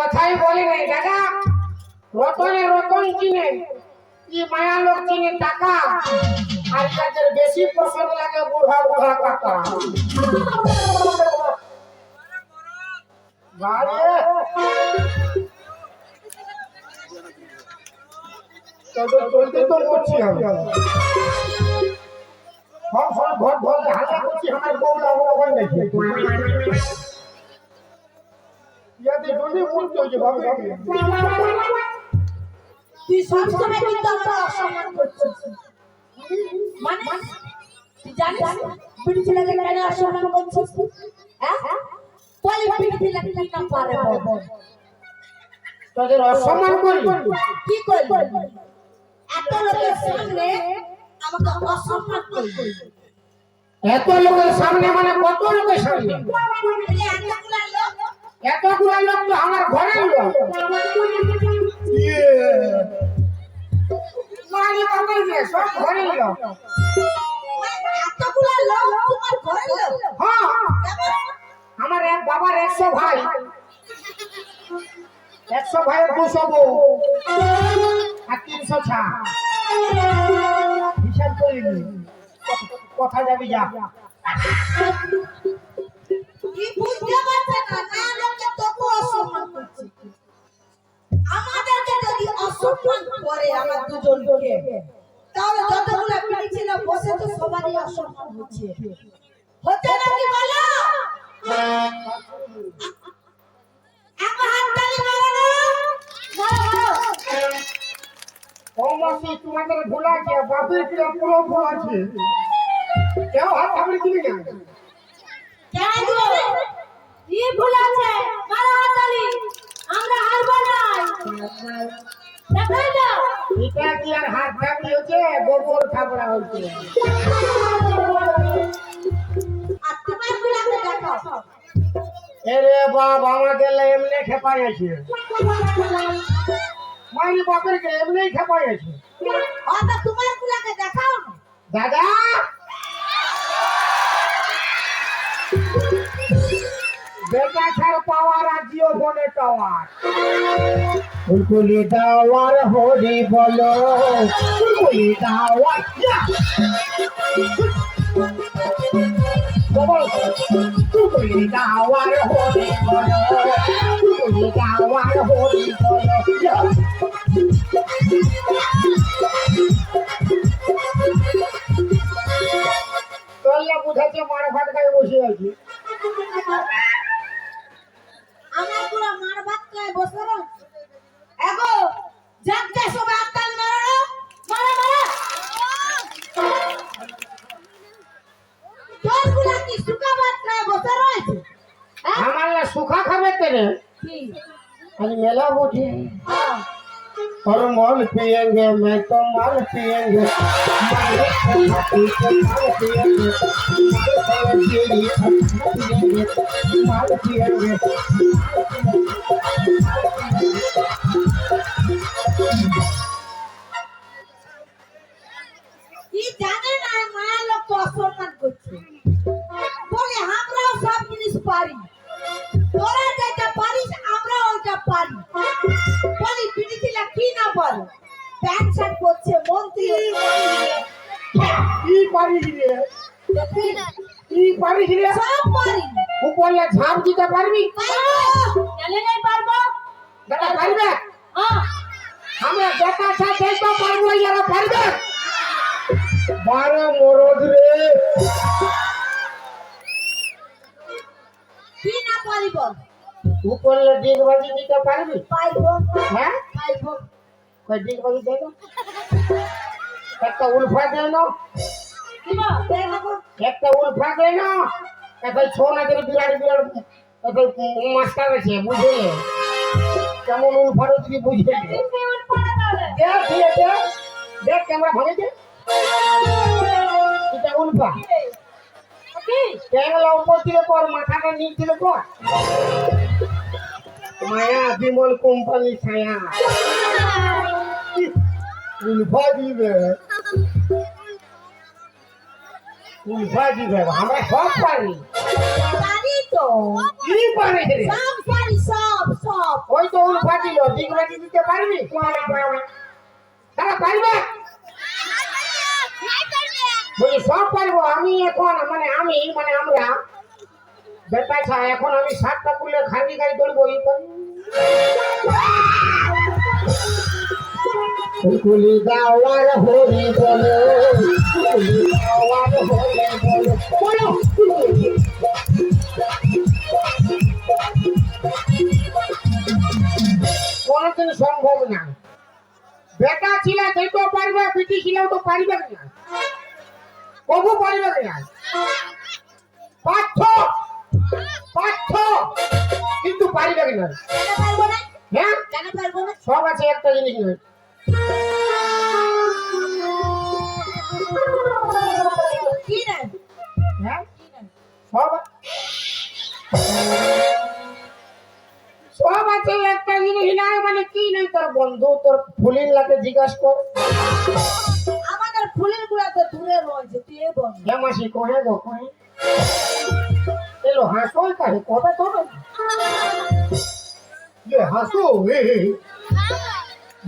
কথাই বলে নাই দাদা, রতনে রতন চিনে, কি মায়া লোক চিনে টাকা, আর যাদের বেশি পছন্দ লাগে বুড়া বুড়া কাকা। বারে তো চলতে তো করছি আমি, সব সব ঘর ঘর হালা করছি, আমার বউলা ওখানে নাকি ইয়াতে জলদি মুক্ত হয়েছে ভাবে। তুই সবসময় কিন্তু আমরা অসম্মান করছিস, মানে তুই জানিস বিড়ি ছেলেকে কেন অসম্মান করছিস? হ্যাঁ বলি বিড়ি ছেলে কি না পারে বল, তোদের অসম্মান করি কি করবি? এত লোকের সামনে আমাকে অসম্মান করবি? এত লোকের সামনে মানে কত লোকের সামনে? এতগুলা লোক তো আমার ঘরের লোক। মানে বাবার যে সব ঘরের লোক। এতগুলা লোক তোমার ঘরের লোক? হ্যাঁ, আমার এক বাবার 100 ভাই, 100 ভাইয়ের 200 বউ আর 300 ছা। হিসাব করিনি, কথা যাবি যা। কি বুঝতে পারছে না, না লোকে তবু অসম্মান করছে। আমাদেরকে যদি অসম্মান করে আমার দুজনকে, তাহলে যতগুলো পিড়ি ছিল বসে তো সবারই অসম্মান হচ্ছে, হচ্ছে নাকি বলো? এক হাত তালি মারো না, মারো। ও মাসি, তোমাদের ভুল আছে, বাপের কিরা পুরো ভুল আছে। কেউ হাত থাকলে দিবি না। কেন দিবে? কি ভুল আছে? মারো হাত তালি, আমরা হারবো না। দেখাই দাও। এটা কি আর হাত থাকলি হচ্ছে, গোবর থাবড়া হচ্ছে। আর তোমার গুলাকে দেখাও। এরে বাপ, আমাকে এমনি খেপাই আছে, মাইনি বাপের কে এমনি খেপাই আছে। অত তোমার গুলাকে দেখাও না। দাদা বেটা ছাড় পাওয়ার আর জিও ফোনে টাওয়ার, ফুলকুলি দাওয়ার হরি বলো, ফুলকুলি দাওয়ার ফুলকুলি দাওয়ার হরি বলো, ফুলকুলি দাওয়ার হরি বলো। তোল্লা বুঝাচ্ছে মার ভাত খাই বসে আছি। আমার পুরো মার ভাত খায় বসে রয়েছে। এগো জানতে সব আত্মাল মারো, মারো মারো। তোর গুলা কি সুকা ভাত খায় বসে রয়েছে? আমার না সুখা খাবে তেরে কি? आज मेला बोझे और मॉल पिएंगे, मैं तो माल पिएंगे, माल पिएंगे। কি জানে না মায়া লোক তো অসম্মান করছে, বলে আমরাও সব জিনিস পারি, তোরা যেটা পারিস আমরা ওইটা পারি। বলি পিড়ি ছিল কি না বল, প্যান্ট শার্ট পরছে মন্ত্রী কি পারিস রে, কি পারিস রে? সব পারি। উপরে ঝাঁপ দিতে পারবি? জানে নাই পারবো? দাদা পারবে? হ্যাঁ আমরা দেখা সাথে দেখতে পারবো, যারা পারবে। বারে মরদ রে, কি না পারিব? উপরে ডিগবাজি দিতে পারবি? পাইবো। হ্যাঁ, পাইবো। কই ডিগবাজি দেন, একটা উলফা দেন, দিব দেখো। একটা উলফা দেন, একটা ছোনা করে বিরাট বিরাট একটা মাস্টার আছে, বুঝে কেমন উলফার তুমি বুঝে দেখ দেখ ক্যামেরা ভাঙে দে, এটা উলফা। ক্যামেরা উপর দিকে কর, মাথাটা নিচ দিকে কর, মায়া বিমল কোম্পানি ছায়া উলফা দিবে, উলফা দিবে। আমরা সব পারি, পারি তো কি পারে রে? সব পারি সব সব ওই তো উল ফাটিল দিক বাটি দিতে পারবি তারা পারবে বলি সব পারবো আমি এখন মানে আমরা বেটা ছা এখন আমি 7টা কুলে খালি গাড়ি দৌড়বো এই কুলি গাওয়ার হরি বলো কুলি গাওয়ার হরি বলো বলো কোনদিন সম্ভব না বেটা ছিল যেতে পারবে বিটি ছিল তো পারবে না কবু পারবে না পাঠ্য পাঠ্য কিন্তু পারবে না কেন পারবো না হ্যাঁ কেন পারবো না সব আছে একটা জিনিস নয় কি না হ্যাঁ কি না সব সব আছে একটা জিনিস নাই মানে কি নাই তোর বন্ধু তোর ফুলিন লাগে জিজ্ঞাসা কর আমাদের ফুলের গুলা তো দূরে রয়েছে তুই এ বল হ্যাঁ মাসি কহে গো কহে এলো হাসোই কাহে কবে তোর ये हंसो वे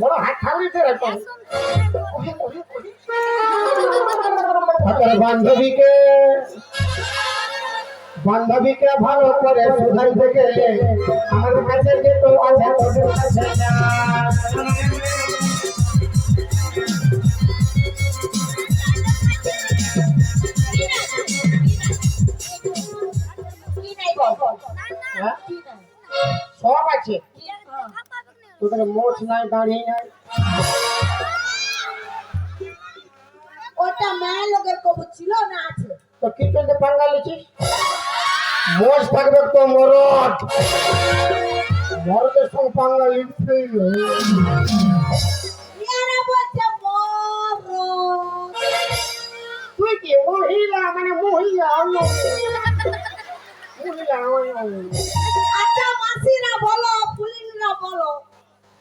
बड़ा हाथ ठावरीতে রাখো আপনার বান্ধবীকে ভালো করে সুধাই থেকে আমাদের কাছে যে তো আছে ওদের কাছে না কি নাই বল হ্যাঁ কি নাই সব আছে কি তোদের মোছ নাই দাঁড়িয়ে নাই ওটা মায়ের লোকের কবুতর ছিল না আছে তো কি চলতে পাঙ্গা লিছিস মোষ থাকবে তো মরদ মরদের সঙ্গে পাঙ্গা লিখতেই ইয়ারা বলছে মরো তুই কি মহিলা মানে মহিলা আচ্ছা মাসিরা বলো পুলিশরা বলো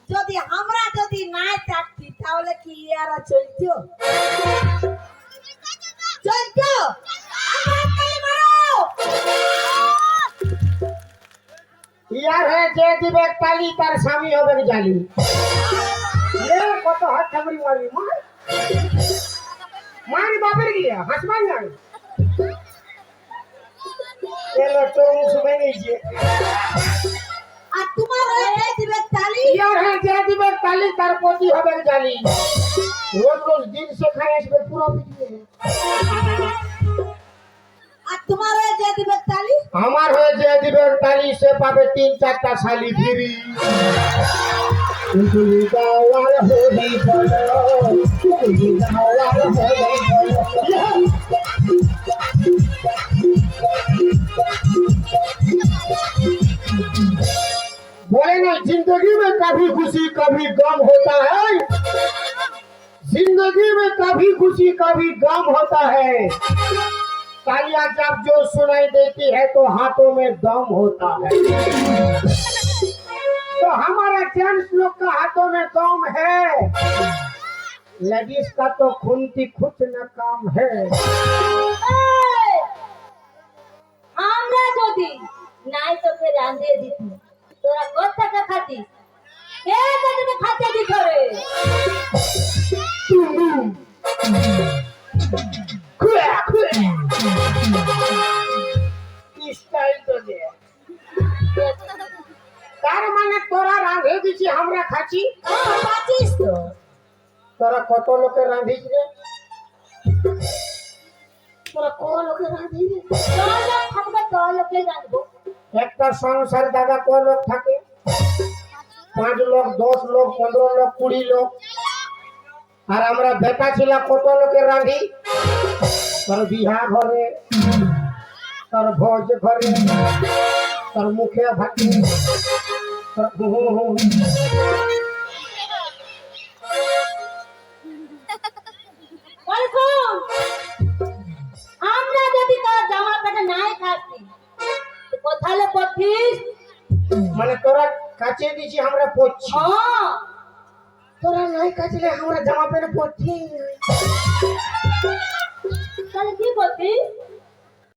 যদি আমরা যদি নাই থাকতি তাহলে কি ইয়ারা চলতো চলতো আমরা তালি মারো ইয়ার হয়ে যে দিবে তালি তার স্বামী হবে জালি এ কত হাত ঠাকুরি মারবি মারি বাপের গিয়া হাসবাই না এলো চৌমুখ ভেঙেছে আর তোমার হয়ে যে দিবে তালি ইয়ার হয়ে যে দিবে তালি তার প্রতি হবে জালি রোজ রোজ দিন সে খাই আসবে পুরো পিটিয়ে আর তোমার হয়ে যে দিবে তালি আমার হয়ে যে দিবে তালি সে পাবে 3-4টা শালি ফিরি কুলি গাওয়ার হরি বলো কুলি গাওয়ার হরি বলো बोले ना जिंदगी में कभी खुशी कभी गम होता है जिंदगी में कभी खुशी कभी गम होता है तालियां जब जो सुनाई देती है तो हाथों में दम होता है तो हमारा जेंट्स लोग का हाथों में दम है लेडीज का तो खुनती खुच न काम है আমরা যদি নাই তোকে রাঁধিয়ে দিত তোরা কোথা খাতিস কে তোকে খাতে দিত রে खुया खुया स्टाइल तो दे तार माने तोरा रांधे दिছি আমরা খাচ্ছি পাচিস তো তোরা কত লোকে রাঁধিস রে তোরা কত লোকে রাঁধিস রে তোর লোক থাকবে তোর লোকে রাঁধবো একটা সংসার দাদা কত লোক থাকে 5 লোক 10 লোক 15 লোক 20 লোক আর আমরা বেটা ছিল কত লোকে রাঁধি তোর বিহা ঘরে তোর ভোজ ঘরে তোর মুখে ভাতি আমরা যদি তোর জামা পেটে নাই খাচ্ছি কোথালে পড়ছিস মানে তোরা কাছে দিছি আমরা পড়ছি হ্যাঁ তোরা নাই কাছলে আমরা জামা প্যান্ট পরছি তাহলে কি পড়ছিস